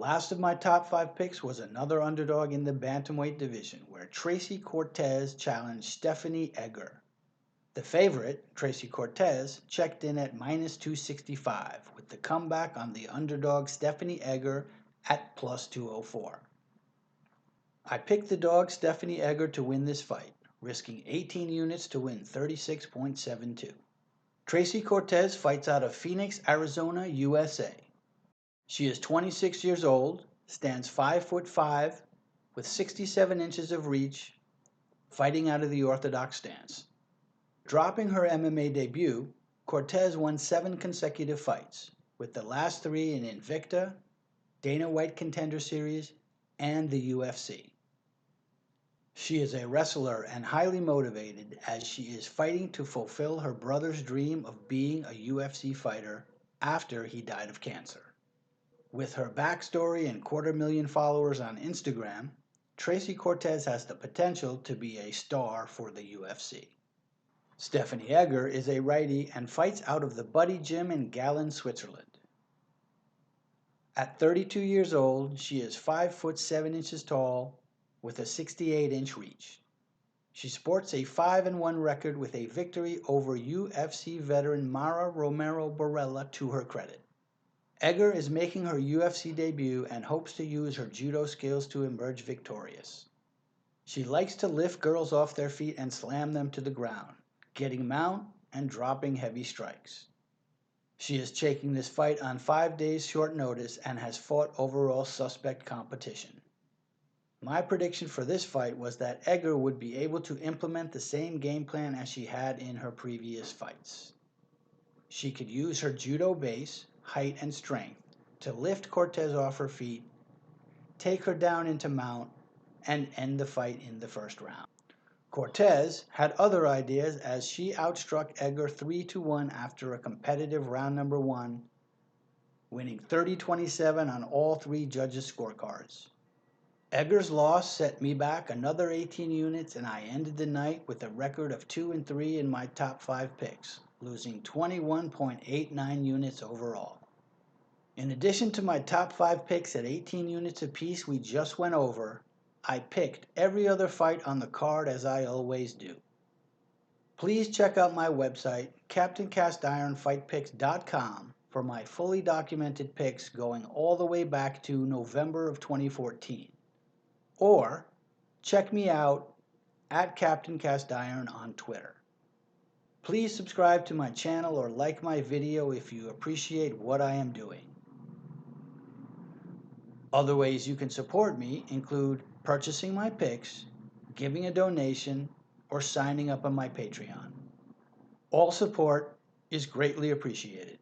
last of my top 5 picks was another underdog in the bantamweight division where Tracy Cortez challenged Stephanie Egger. The favorite, Tracy Cortez, checked in at minus 265 with the comeback on the underdog Stephanie Egger at plus 204. I picked the dog Stephanie Egger to win this fight, risking 18 units to win 36.72. Tracy Cortez fights out of Phoenix, Arizona, USA. She is 26 years old, stands 5'5", with 67 inches of reach, fighting out of the orthodox stance. Dropping her MMA debut, Cortez won 7 consecutive fights, with the last 3 in Invicta, Dana White Contender Series, and the UFC. She is a wrestler and highly motivated as she is fighting to fulfill her brother's dream of being a UFC fighter after he died of cancer. With her backstory and 250,000 followers on Instagram, Tracy Cortez has the potential to be a star for the UFC. Stephanie Egger is a righty and fights out of the Buddy Gym in Gallen, Switzerland. At 32 years old, she is 5 foot 7 inches tall with a 68-inch reach. She sports a 5-1 record with a victory over UFC veteran Mara Romero Borella to her credit. Egger is making her UFC debut and hopes to use her judo skills to emerge victorious. She likes to lift girls off their feet and slam them to the ground, getting mount and dropping heavy strikes. She is taking this fight on 5 days short notice and has fought overall suspect competition. My prediction for this fight was that Egger would be able to implement the same game plan as she had in her previous fights. She could use her judo base, height, and strength to lift Cortez off her feet, take her down into mount, and end the fight in the first round. Cortez had other ideas as she outstruck Egger 3-1 after a competitive round number 1, winning 30-27 on all 3 judges' scorecards. Egger's loss set me back another 18 units and I ended the night with a record of 2-3 in my top 5 picks, losing 21.89 units overall. In addition to my top 5 picks at 18 units apiece we just went over, I picked every other fight on the card as I always do. Please check out my website, captaincastironfightpicks.com, for my fully documented picks going all the way back to November of 2014. Or check me out at captaincastiron on Twitter. Please subscribe to my channel or like my video if you appreciate what I am doing. Other ways you can support me include purchasing my picks, giving a donation, or signing up on my Patreon. All support is greatly appreciated.